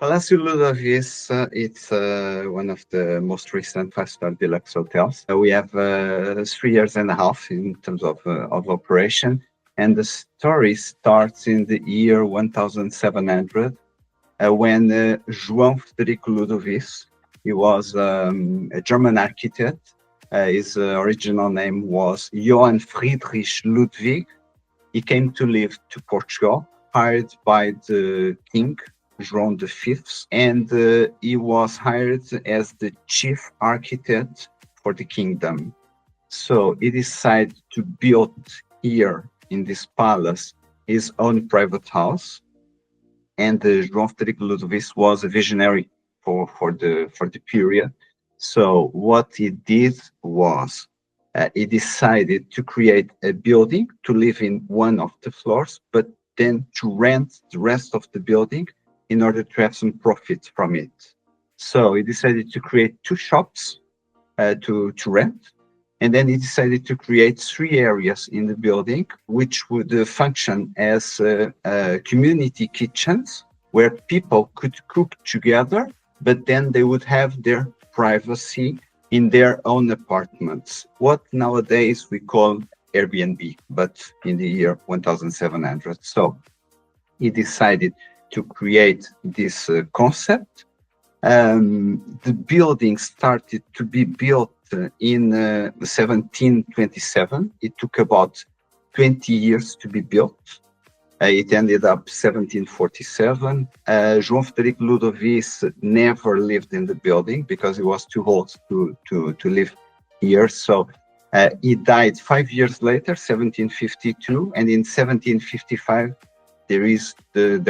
Palácio Ludovice, it's one of the most recent five-star deluxe hotels. We have 3 years and a half in terms of operation, and the story starts in the year 1700 when João Frederico Ludovice, he was a German architect. His original name was Johann Friedrich Ludwig. He came to live to Portugal, hired by the king, João V, and he was hired as the chief architect for the kingdom. So he decided to build here in this palace his own private house. And João Frederico Ludovice was a visionary for the period. So what he did was he decided to create a building to live in one of the floors, but then to rent the rest of the building in order to have some profit from it. So he decided to create two shops to rent. And then he decided to create 3 areas in the building, which would function as community kitchens where people could cook together, but then they would have their privacy in their own apartments. What nowadays we call Airbnb, but in the year 1700. So he decided to create this concept. The building started to be built in 1727. It took about 20 years to be built. It ended up 1747. João Frederico Ludovice never lived in the building because he was too old to live here. So he died 5 years later, 1752, and in 1755 there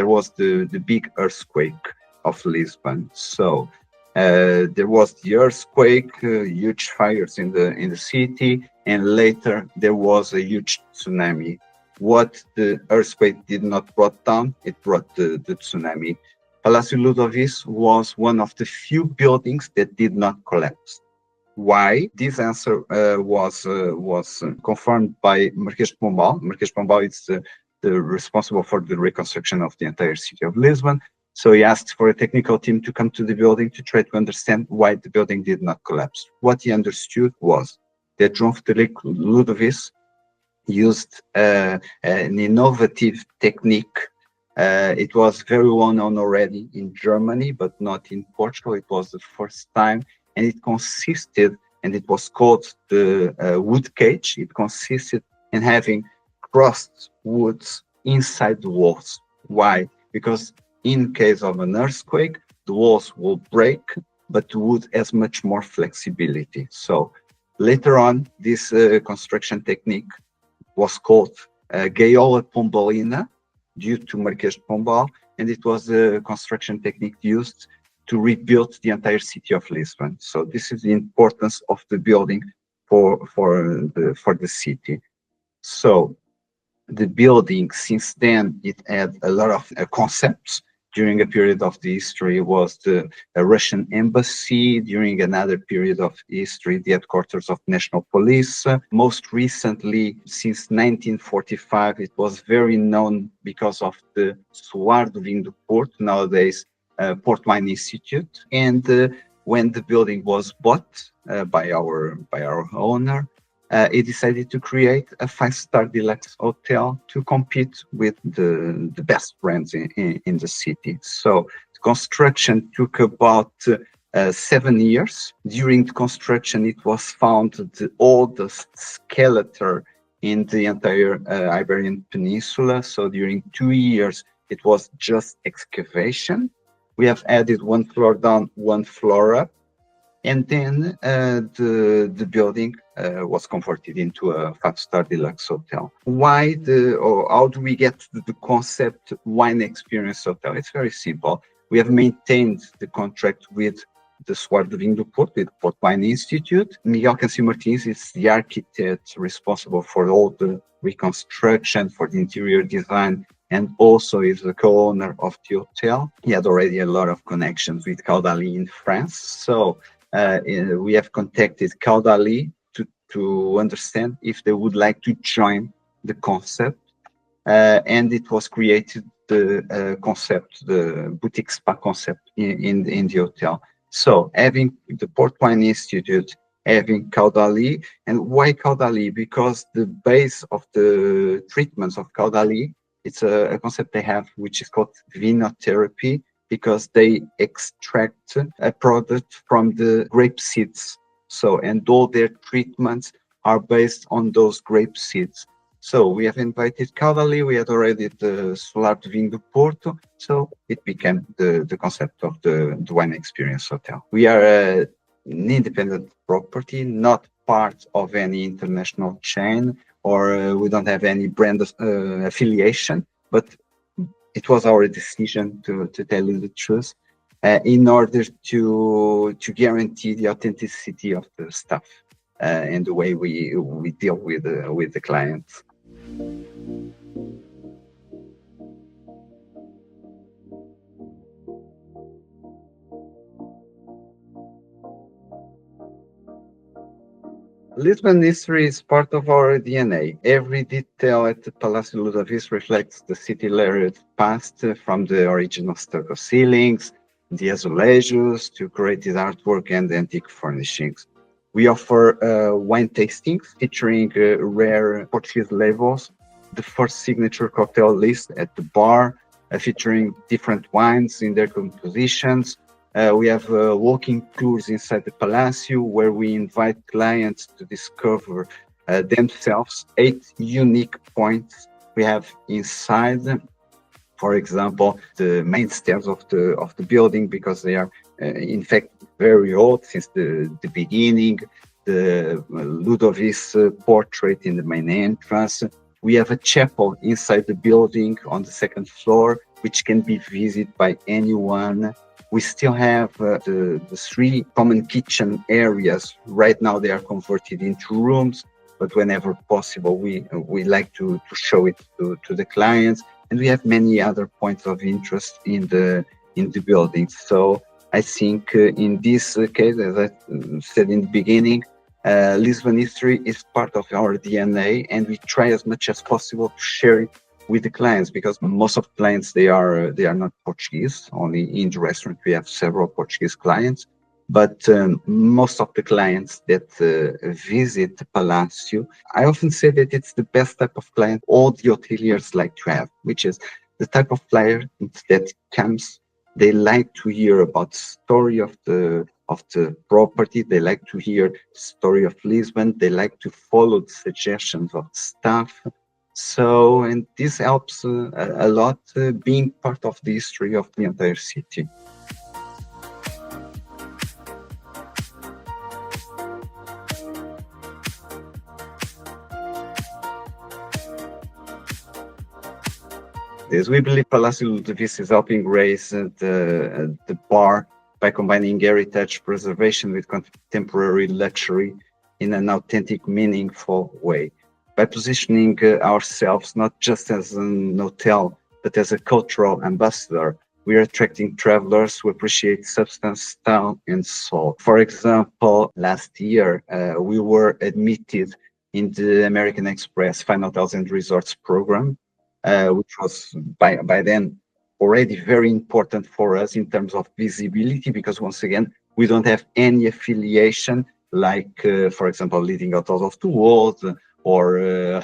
was the big earthquake of Lisbon. So there was the earthquake, huge fires in the city, and later there was a huge tsunami. What the earthquake did not brought down, it brought the tsunami. Palácio Ludovice was one of the few buildings that did not collapse. Why? This answer was confirmed by Marquês de Pombal. Marquês de Pombal is the responsible for the reconstruction of the entire city of Lisbon. So he asked for a technical team to come to the building to try to understand why the building did not collapse. What he understood was that João Frederico Ludovice used an innovative technique. It was very well known already in Germany, but not in Portugal. It was the first time, and it consisted, and it was called the wood cage. It consisted in having crossed woods inside the walls. Why? Because in case of an earthquake, the walls will break, but the wood has much more flexibility. So later on, this construction technique was called Gaiola Pombalina, due to Marquês de Pombal, and it was a construction technique used to rebuild the entire city of Lisbon. So this is the importance of the building for the city. So the building, since then, it had a lot of concepts. During a period of the history was the Russian embassy. During another period of history, the headquarters of National Police. Most recently, since 1945, it was very known because of the Soar do Vinho do Porto, nowadays Port Wine Institute. And when the building was bought by our owner, he decided to create a 5-star deluxe hotel to compete with the best brands in the city. So the construction took about 7 years. During the construction, it was found the oldest skeleton in the entire Iberian Peninsula. So during 2 years, it was just excavation. We have added 1 floor down, 1 floor up. And then the building was converted into a 5-star deluxe hotel. How do we get to the concept wine experience hotel? It's very simple. We have maintained the contract with the Soar do Vinho do Porto, with Port Wine Institute. Miguel Cancio Martins is the architect responsible for all the reconstruction, for the interior design, and also is the co-owner of the hotel. He had already a lot of connections with Caudalie in France. So we have contacted Caudalie to understand if they would like to join the concept. And it was created the concept, the boutique spa concept in the hotel. So having the Port Wine Institute, having Caudali, and why Caudali? Because the base of the treatments of Caudali, it's a concept they have which is called vinotherapy, because they extract a product from the grape seeds. So, and all their treatments are based on those grape seeds. So we have invited Caudali, we had already the Solar de Vinho do Porto, so it became the concept of the Wine Experience Hotel. We are an independent property, not part of any international chain, or we don't have any brand affiliation, but it was our decision, to tell you the truth, in order to guarantee the authenticity of the staff and the way we deal with the clients. Lisbon history is part of our DNA. Every detail at the Palácio Ludovice reflects the city layered past, from the original stucco ceilings, the azulejos, to created artwork and antique furnishings. We offer wine tastings featuring rare Portuguese labels, the first signature cocktail list at the bar, featuring different wines in their compositions. We have walking tours inside the Palacio, where we invite clients to discover themselves 8 unique points we have inside. For example, the main stairs of the building, because they are in fact very old since the beginning. The Ludovice portrait in the main entrance. We have a chapel inside the building on the second floor, which can be visited by anyone. We still have the 3 common kitchen areas. Right now they are converted into rooms, but whenever possible, we like to show it to the clients. And we have many other points of interest in the building. So I think in this case, as I said in the beginning, Lisbon history is part of our DNA, and we try as much as possible to share it with the clients, because most of the clients, they are not Portuguese. Only in the restaurant we have several Portuguese clients, but most of the clients that visit the Palacio, I often say that it's the best type of client all the hoteliers like to have, which is the type of client that comes. They like to hear about the story of the property. They like to hear the story of Lisbon. They like to follow the suggestions of the staff. So, and this helps a lot, being part of the history of the entire city. As we believe Palácio Ludovice is helping raise the bar by combining heritage preservation with contemporary luxury in an authentic, meaningful way. By positioning ourselves not just as an hotel, but as a cultural ambassador, we are attracting travelers who appreciate substance, style, and soul. For example, last year, we were admitted in the American Express Fine Hotels and Resorts program, which was by then already very important for us in terms of visibility, because once again, we don't have any affiliation like, for example, leading hotels of the world, or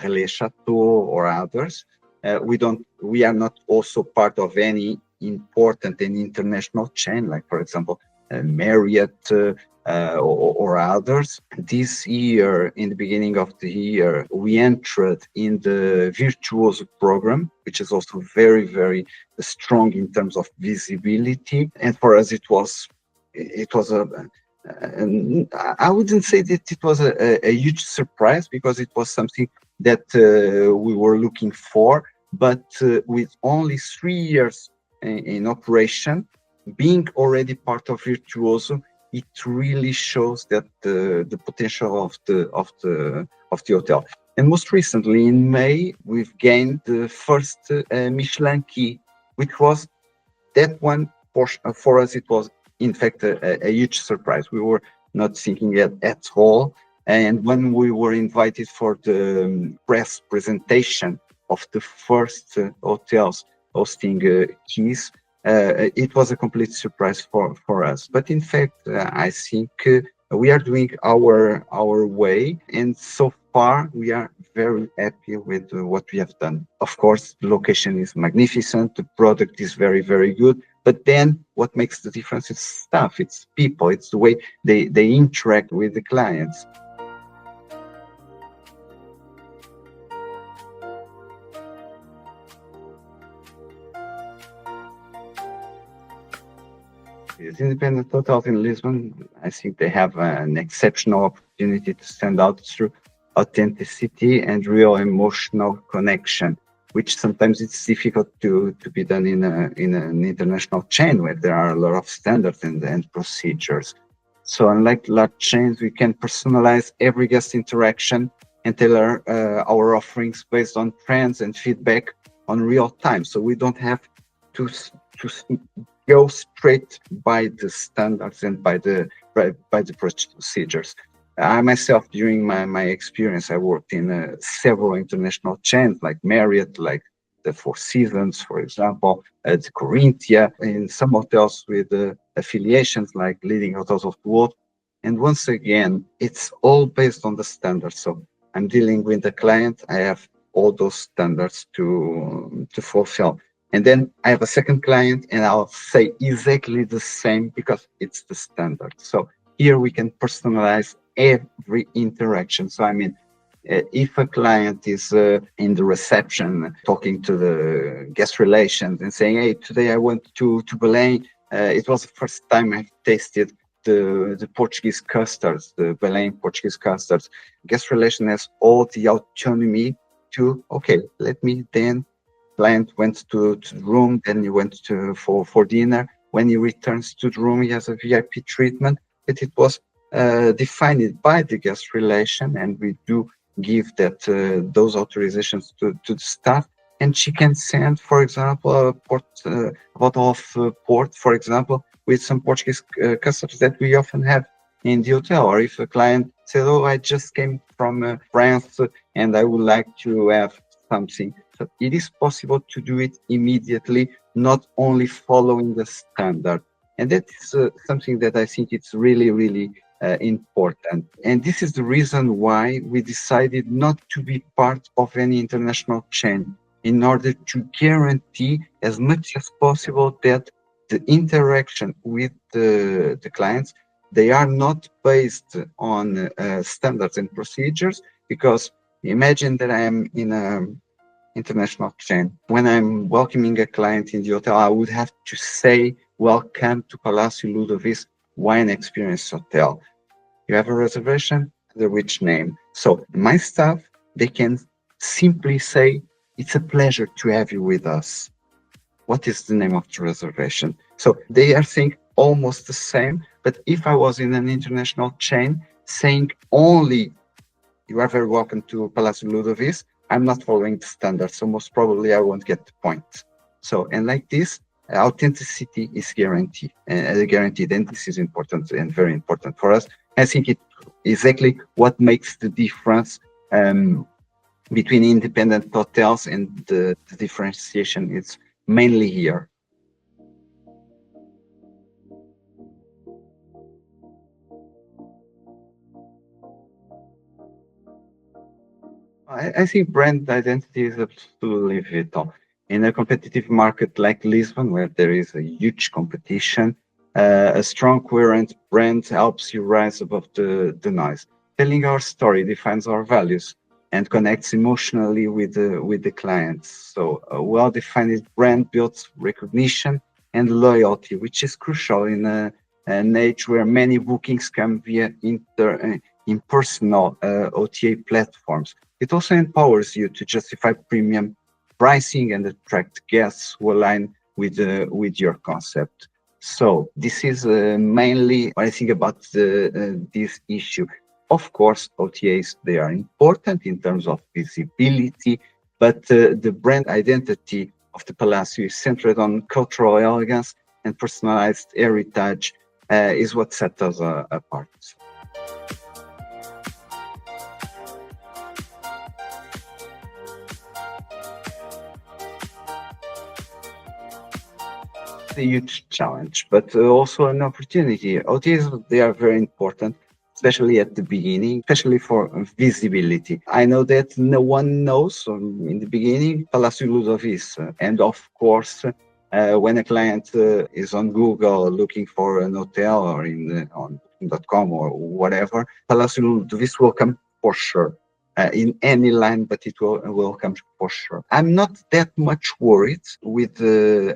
Relais Chateau, or others. We are not also part of any important and international chain, like, for example, Marriott or others. This year, in the beginning of the year, we entered in the Virtuoso program, which is also very, very strong in terms of visibility. And for us, it was I wouldn't say that it was a huge surprise, because it was something that we were looking for, but with only 3 years in operation, being already part of Virtuoso, it really shows that the potential of the hotel. And most recently, in May, we've gained the first Michelin key, which was that one for us. It was in fact a huge surprise. We were not thinking it at all. And when we were invited for the press presentation of the first hotels hosting keys. It was a complete surprise for us. But in fact, I think we are doing our way, and so far we are very happy with what we have done. Of course, the location is magnificent, the product is very, very good. But then what makes the difference is staff, it's people, it's the way they interact with the clients. Yes, independent hotels in Lisbon, I think they have an exceptional opportunity to stand out through authenticity and real emotional connection, which sometimes it's difficult to be done in an international chain where there are a lot of standards and procedures. So unlike large chains, we can personalize every guest interaction and tailor our offerings based on trends and feedback on real time. So we don't have to go straight by the standards and by the procedures. I myself, during my experience, I worked in several international chains like Marriott, like the Four Seasons, for example, the Corinthia, in some hotels with affiliations like leading hotels of the world. And once again, it's all based on the standards. So I'm dealing with the client. I have all those standards to fulfill. And then I have a second client and I'll say exactly the same because it's the standard. So here we can personalize every interaction. So I mean, if a client is in the reception talking to the guest relations and saying, hey, today I went to Belém, it was the first time I tasted the Portuguese custards, the Belém Portuguese custards. Guest relation has all the autonomy to, okay, let me then. Client went to the room, then he went for dinner. When he returns to the room, he has a VIP treatment. But it was defined by the guest relation, and we do give that those authorizations to the staff. And she can send, for example, a bottle of port, for example, with some Portuguese customers that we often have in the hotel. Or if a client says, "Oh, I just came from France and I would like to have something." So it is possible to do it immediately, not only following the standard. And that is something that I think it's really, really important. And this is the reason why we decided not to be part of any international chain, in order to guarantee as much as possible that the interaction with the clients, they are not based on standards and procedures, because imagine that I am in a international chain. When I'm welcoming a client in the hotel, I would have to say, welcome to Palácio Ludovice Wine Experience Hotel. You have a reservation? Under which name? So my staff, they can simply say, it's a pleasure to have you with us. What is the name of the reservation? So they are saying almost the same, but if I was in an international chain saying only, you are very welcome to Palácio Ludovice, I'm not following the standards, so most probably I won't get the point. So, and like this, authenticity is guaranteed, and this is important and very important for us. I think it exactly what makes the difference between independent hotels, and the differentiation is mainly here. I think brand identity is absolutely vital. In a competitive market like Lisbon, where there is a huge competition, a strong, coherent brand helps you rise above the noise. Telling our story defines our values and connects emotionally with the clients. So a well-defined brand builds recognition and loyalty, which is crucial in an age where many bookings come via impersonal OTA platforms. It also empowers you to justify premium pricing and attract guests who align with your concept. So this is mainly what I think about this issue. Of course, OTAs, they are important in terms of visibility, but the brand identity of the Palacio is centered on cultural elegance and personalized heritage is what sets us apart. it's a huge challenge, but also an opportunity. OTAs, they are very important, especially at the beginning, especially for visibility. I know that no one knows in the beginning Palácio Ludovice. And of course, when a client is on Google looking for an hotel or on booking.com or whatever, Palácio Ludovice will come for sure. In any line, but it will come for sure. I'm not that much worried with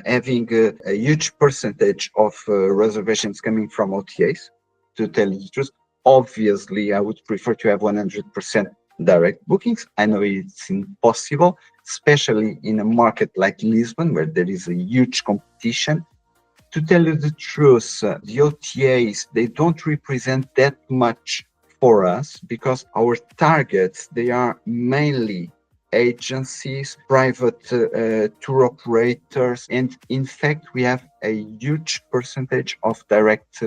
having a huge percentage of reservations coming from OTAs, to tell you the truth. Obviously, I would prefer to have 100% direct bookings. I know it's impossible, especially in a market like Lisbon, where there is a huge competition. To tell you the truth, the OTAs, they don't represent that much for us because our targets, they are mainly agencies, private tour operators, and in fact, we have a huge percentage of direct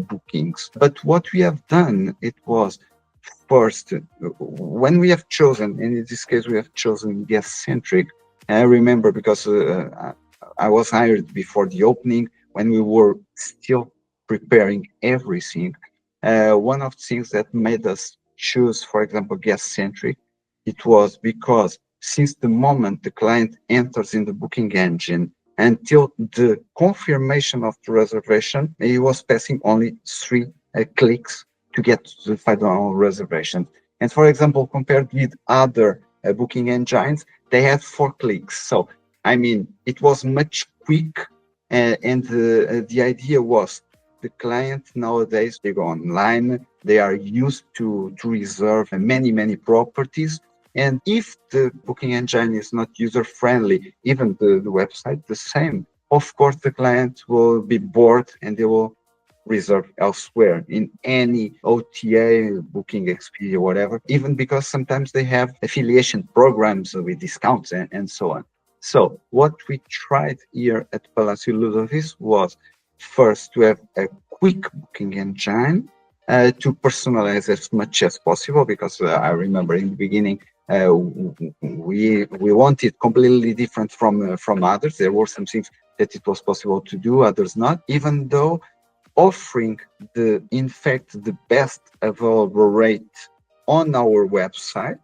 bookings. But what we have done, it was first, when we have chosen, and in this case, we have chosen guest-centric. I remember because I was hired before the opening when we were still preparing everything. One of the things that made us choose, for example, guest-centric, it was because since the moment the client enters in the booking engine until the confirmation of the reservation, he was passing only 3 clicks to get to the final reservation. And for example, compared with other booking engines, they had 4 clicks. So, I mean, it was much quick. And the idea was the client nowadays, they go online, they are used to reserve many properties. And if the booking engine is not user-friendly, even the website, the same, of course, the client will be bored and they will reserve elsewhere in any OTA, Booking Expedia, whatever, even because sometimes they have affiliation programs with discounts and so on. So what we tried here at Palácio Ludovice was first to have a quick booking engine to personalize as much as possible, because I remember in the beginning we wanted completely different from others. There were some things that it was possible to do, others not, even though offering in fact the best available rate on our website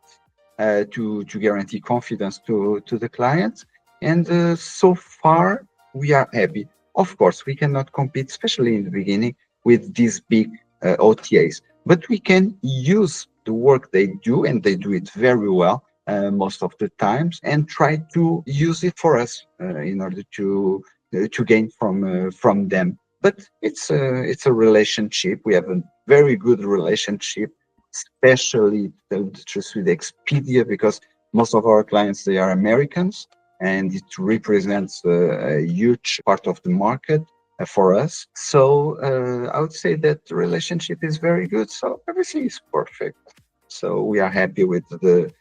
to guarantee confidence to the clients. And so far we are happy. Of course, we cannot compete, especially in the beginning, with these big OTAs, but we can use the work they do, and they do it very well most of the times, and try to use it for us in order to gain from them. But it's a relationship. We have a very good relationship, especially just with Expedia, because most of our clients, they are Americans, and it represents a huge part of the market for us. So I would say that the relationship is very good. So everything is perfect. So we are happy with the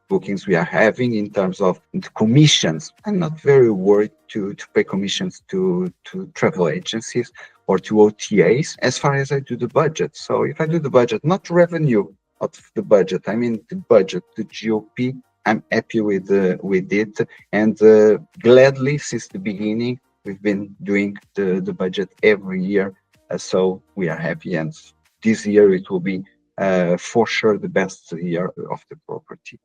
bookings we are having in terms of the commissions. I'm not very worried to pay commissions to travel agencies or to OTAs as far as I do the budget. So if I do the budget, not revenue out of the budget, I mean the budget, the GOP, I'm happy with it. And gladly, since the beginning, we've been doing the budget every year. So we are happy. And this year it will be for sure the best year of the property.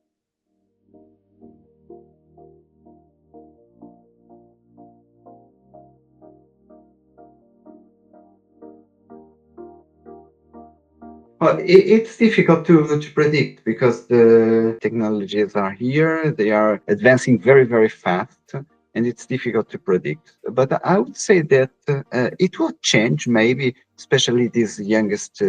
Well, it's difficult to predict because the technologies are here, they are advancing very fast, and it's difficult to predict. But I would say that it will change, maybe, especially this youngest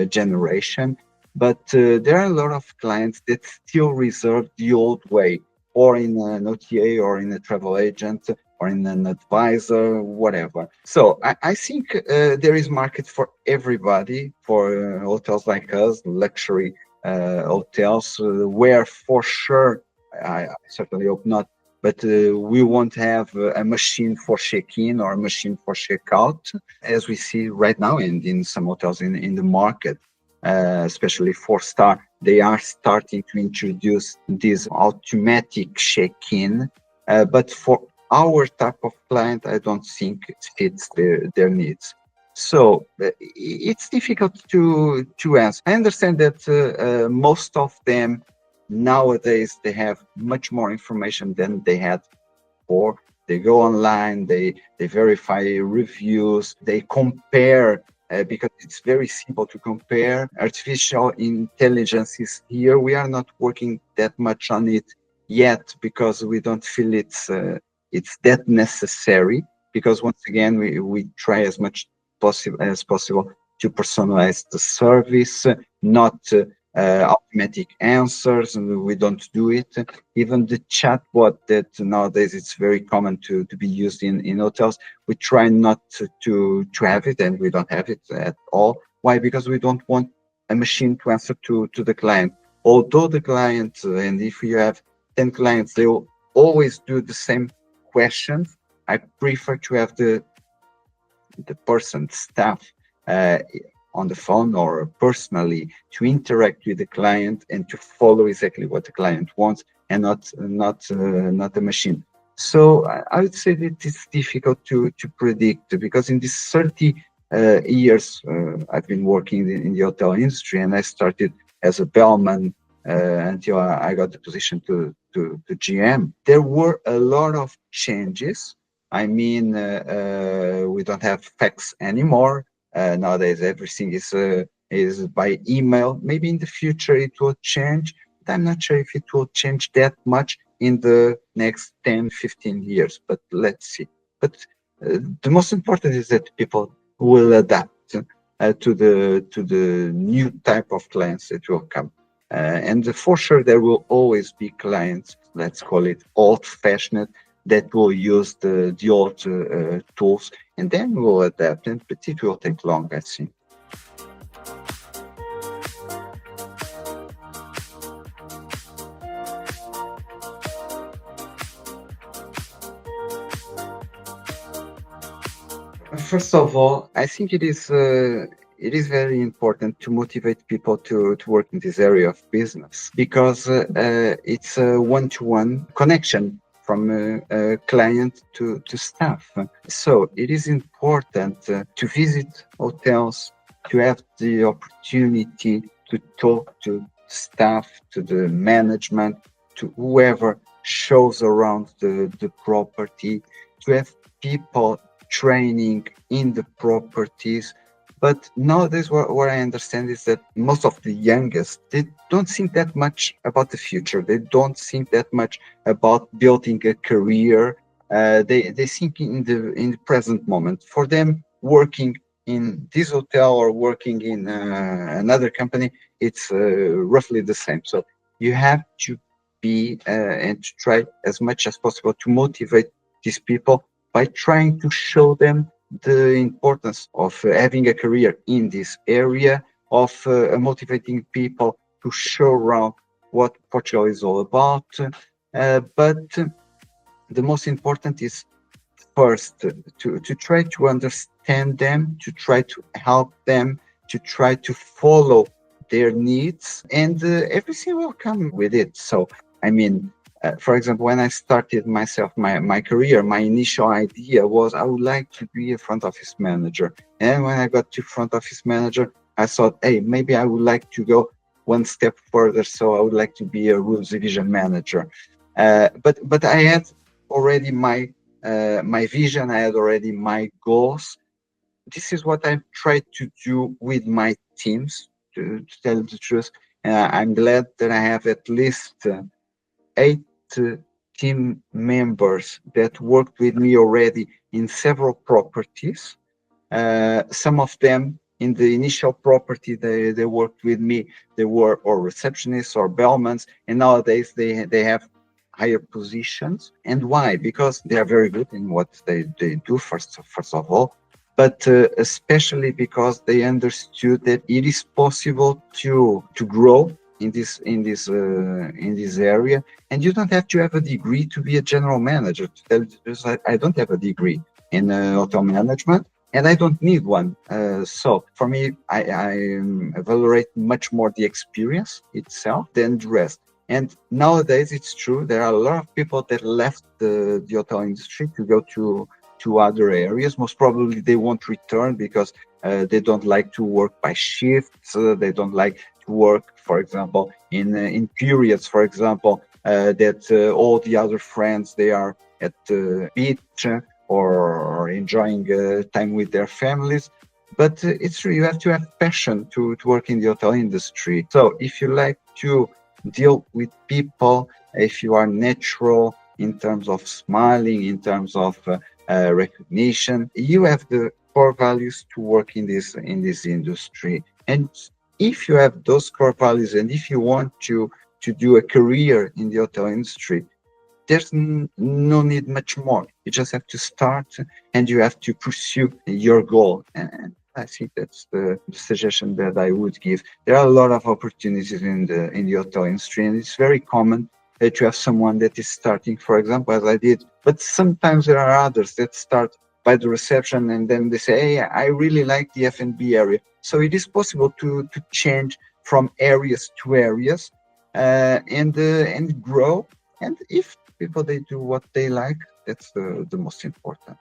generation. But there are a lot of clients that still reserve the old way, or in an OTA, or in a travel agent, or in an advisor, whatever. So I think there is market for everybody, for hotels like us, luxury hotels, where for sure, I certainly hope not, but we won't have a machine for check-in or a machine for check-out, as we see right now in some hotels in the market, especially 4-star. They are starting to introduce this automatic check-in, but for our type of client, I don't think it fits their needs. So it's difficult to answer. I understand that most of them nowadays they have much more information than they had before. They go online, they verify reviews, they compare because it's very simple to compare. Artificial intelligence is here. We are not working that much on it yet because we don't feel it's that necessary. Because once again, we try as much possible to personalize the service, not automatic answers, and we don't do it. Even the chatbot that nowadays it's very common to be used in hotels, we try not to have it, and we don't have it at all. Why? Because we don't want a machine to answer to the client. Although the client, and if you have 10 clients, they will always do the same questions. I prefer to have the person, staff, on the phone or personally to interact with the client and to follow exactly what the client wants, and not a machine. So I would say that it's difficult to predict, because in these 30 years I've been working in the hotel industry, and I started as a bellman until I got the position to GM. There were a lot of changes. I mean, we don't have fax anymore. Nowadays, everything is by email. Maybe in the future it will change, but I'm not sure if it will change that much in the next 10, 15 years. But let's see. But the most important is that people will adapt to the new type of clients that will come. And for sure, there will always be clients, let's call it old-fashioned, that will use the old tools, and then we'll adapt, but it will take long, I think. First of all, I think it is very important to motivate people to work in this area of business, because it's a one-to-one connection from client to staff. So it is important to visit hotels, to have the opportunity to talk to staff, to the management, to whoever shows around the property, to have people training in the properties. But nowadays, what I understand is that most of the youngest, they don't think that much about the future. They don't think that much about building a career. They think in the present moment. For them, working in this hotel or working in another company, it's roughly the same. So you have to be and to try as much as possible to motivate these people by trying to show them the importance of having a career in this area, of motivating people to show around what Portugal is all about. But the most important is first to try to understand them, to try to help them, to try to follow their needs, and everything will come with it. So, I mean, for example, when I started my career, my initial idea was I would like to be a front office manager. And when I got to front office manager, I thought, hey, maybe I would like to go one step further. So I would like to be a rules division manager. But I had already my vision. I had already my goals. This is what I tried to do with my teams, to tell the truth. I'm glad that I have at least 8 team members that worked with me already in several properties. Some of them in the initial property, they worked with me. They were or receptionists or bellmans, and nowadays they have higher positions. And why? Because they are very good in what they do, first of all, but especially because they understood that it is possible to grow in this area, and you don't have to have a degree to be a general manager. To tell you the truth, I don't have a degree in hotel management, and I don't need one. So for me, I evaluate much more the experience itself than the rest. And nowadays, it's true, there are a lot of people that left the hotel industry to go to other areas. Most probably they won't return because they don't like to work by shifts. They don't like to work, for example, in periods, for example, that all the other friends, they are at the beach or enjoying time with their families. But it's true, you have to have passion to work in the hotel industry. So if you like to deal with people, if you are natural in terms of smiling, in terms of recognition, you have the core values to work in this industry. And if you have those core values, and if you want to do a career in the hotel industry, there's no need much more. You just have to start, and you have to pursue your goal. And I think that's the suggestion that I would give. There are a lot of opportunities in the hotel industry, and it's very common that you have someone that is starting, for example, as I did. But sometimes there are others that start by the reception, and then they say, "Hey, I really like the F&B area." So it is possible to change from areas to areas, and grow. And if people, they do what they like, that's the most important.